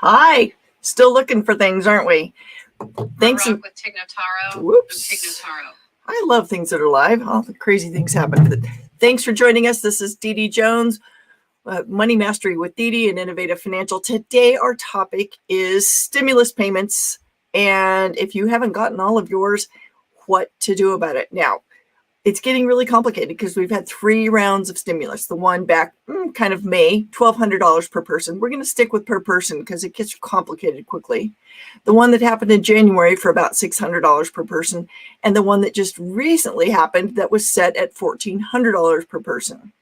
Hi. Still looking for things, aren't we? Thanks. Rock with Tig Notaro. Whoops. Tig Notaro. I love things that are live. All the crazy things happen. But thanks for joining us. This is Dee Dee Jones, Money Mastery with Dee Dee and Innovative Financial. Today, our topic is stimulus payments. And if you haven't gotten all of yours, what to do about it. Now, it's getting really complicated because we've had 3 rounds of stimulus. The one back kind of May, $1,200 per person. We're going to stick with per person because it gets complicated quickly. The one that happened in January for about $600 per person, and the one that just recently happened that was set at $1,400 per person.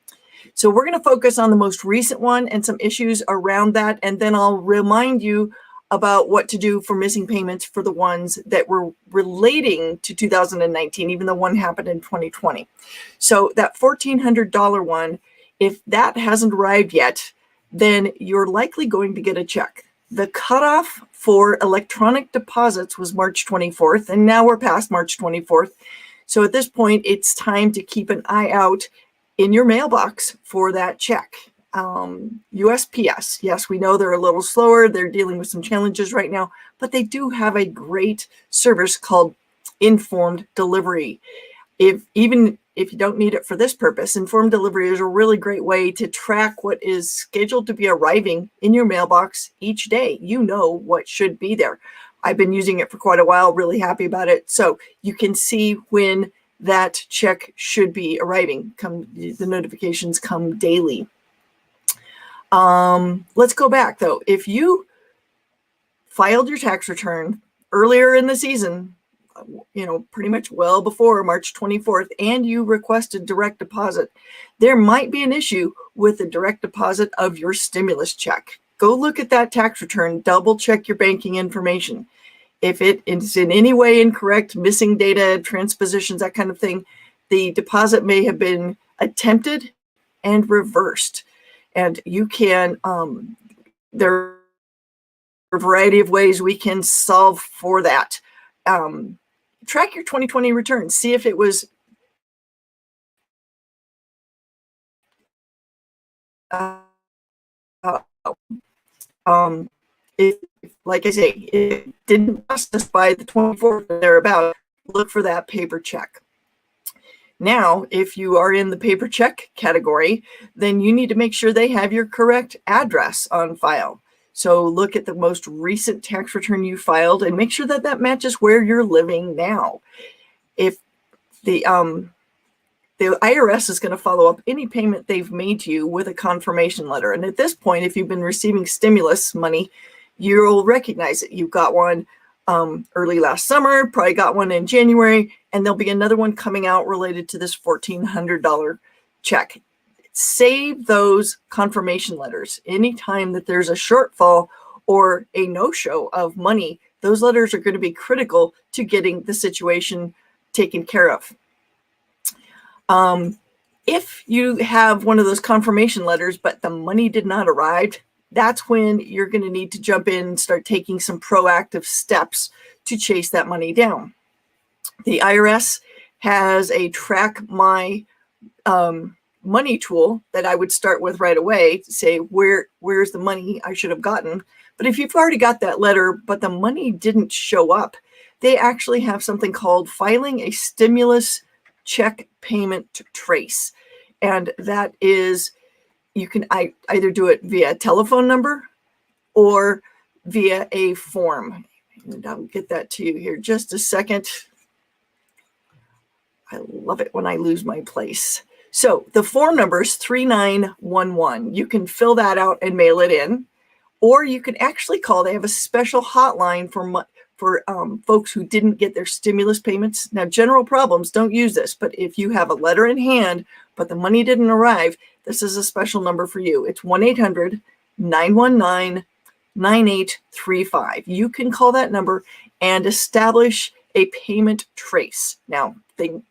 So we're going to focus on the most recent one and some issues around that, and then I'll remind you about what to do for missing payments for the ones that were relating to 2019, even though one happened in 2020. So that $1,400 one, if that hasn't arrived yet, then you're likely going to get a check. The cutoff for electronic deposits was March 24th, and now we're past March 24th. So at this point, it's time to keep an eye out in your mailbox for that check. USPS, yes, we know they're a little slower. They're dealing with some challenges right now, but they do have a great service called Informed Delivery. Even if you don't need it for this purpose, Informed Delivery is a really great way to track what is scheduled to be arriving in your mailbox each day. You know what should be there. I've been using it for quite a while, really happy about it. So you can see when that check should be arriving. The notifications come daily. Let's go back though. If you filed your tax return earlier in the season, pretty much well before March 24th, and you requested direct deposit, there might be an issue with the direct deposit of your stimulus check. Go look at that tax return, double check your banking information. If it is in any way incorrect, missing data, transpositions, that kind of thing, the deposit may have been attempted and reversed. And you can, there are a variety of ways we can solve for that. Track your 2020 returns. See if it was like I say, it didn't process by the 24th or thereabout, look for that paper check. Now, if you are in the paper check category, then you need to make sure they have your correct address on file. So look at the most recent tax return you filed and make sure that that matches where you're living now. If the IRS is going to follow up any payment they've made to you with a confirmation letter. And at this point, if you've been receiving stimulus money, you'll recognize it. You've got one early last summer, probably got one in January, and there'll be another one coming out related to this $1,400 check. Save those confirmation letters. Anytime that there's a shortfall or a no-show of money, those letters are going to be critical to getting the situation taken care of. If you have one of those confirmation letters, but the money did not arrive, that's when you're going to need to jump in and start taking some proactive steps to chase that money down. The IRS has a Track My Money tool that I would start with right away to say, where's the money I should have gotten? But if you've already got that letter, but the money didn't show up, they actually have something called filing a stimulus check payment trace. And that is, you can either do it via telephone number or via a form. And I'll get that to you here just a second. I love it when I lose my place. So the form number is 3911. You can fill that out and mail it in, or you can actually call. They have a special hotline for folks who didn't get their stimulus payments. Now, general problems, don't use this, but if you have a letter in hand, but the money didn't arrive, this is a special number for you. It's 1-800-919-9835. You can call that number and establish a payment trace. Now,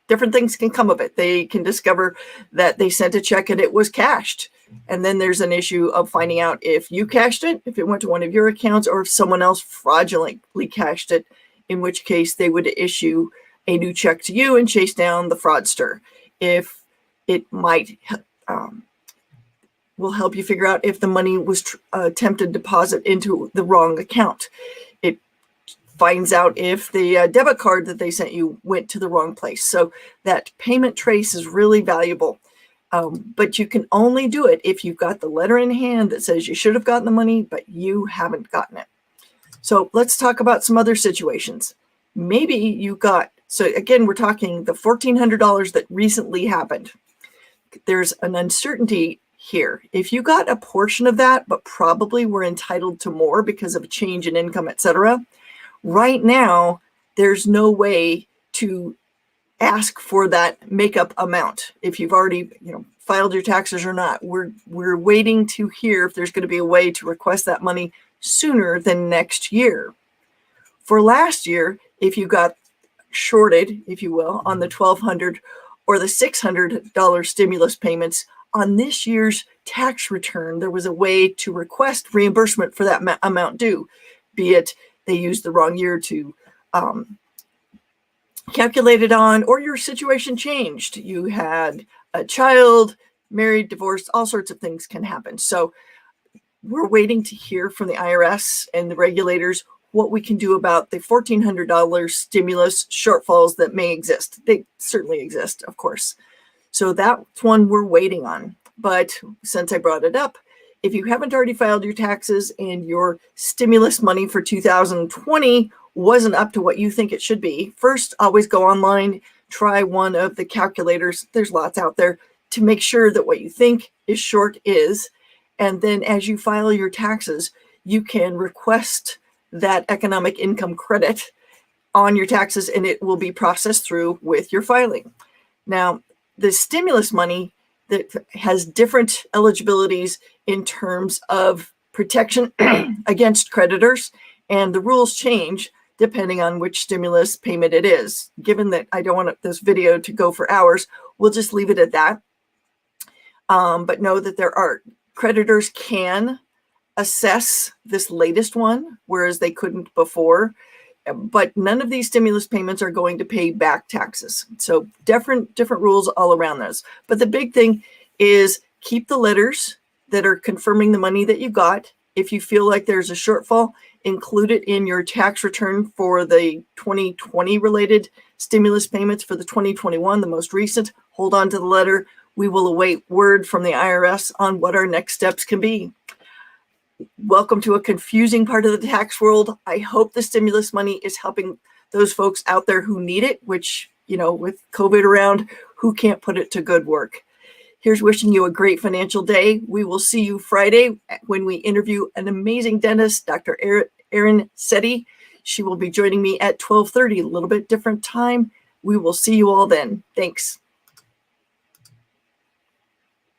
different things can come of it. They can discover that they sent a check and it was cashed. And then there's an issue of finding out if you cashed it, if it went to one of your accounts, or if someone else fraudulently cashed it, in which case they would issue a new check to you and chase down the fraudster. If it might will help you figure out if the money was attempted deposit into the wrong account. It finds out if the debit card that they sent you went to the wrong place. So that payment trace is really valuable. But you can only do it if you've got the letter in hand that says you should have gotten the money, but you haven't gotten it. So let's talk about some other situations. Maybe you got, so again, we're talking the $1,400 that recently happened. There's an uncertainty here. If you got a portion of that, but probably were entitled to more because of a change in income, etc., right now, there's no way to ask for that makeup amount. If you've already, filed your taxes or not, we're waiting to hear if there's going to be a way to request that money sooner than next year. For last year, if you got shorted, if you will, on the $1,200 or the $600 stimulus payments on this year's tax return, there was a way to request reimbursement for that amount due, be it they used the wrong year to calculate it on, or your situation changed. You had a child, married, divorced, all sorts of things can happen. So we're waiting to hear from the IRS and the regulators what we can do about the $1,400 stimulus shortfalls that may exist. They certainly exist, of course. So that's one we're waiting on. But since I brought it up, if you haven't already filed your taxes and your stimulus money for 2020 wasn't up to what you think it should be, first, always go online, try one of the calculators. There's lots out there to make sure that what you think is short is. And then as you file your taxes, you can request that economic income credit on your taxes, and it will be processed through with your filing. Now, the stimulus money that has different eligibilities in terms of protection against creditors, and the rules change depending on which stimulus payment it is. Given that I don't want this video to go for hours, we'll just leave it at that. But know that there are creditors can assess this latest one, whereas they couldn't before. But none of these stimulus payments are going to pay back taxes. So different rules all around those. But the big thing is keep the letters that are confirming the money that you got. If you feel like there's a shortfall, include it in your tax return for the 2020 related stimulus payments. For the 2021, the most recent, hold on to the letter. We will await word from the IRS on what our next steps can be. Welcome to a confusing part of the tax world. I hope the stimulus money is helping those folks out there who need it, which, with COVID around, who can't put it to good work. Here's wishing you a great financial day. We will see you Friday when we interview an amazing dentist, Dr. Erin Setti. She will be joining me at 12:30, a little bit different time. We will see you all then. Thanks.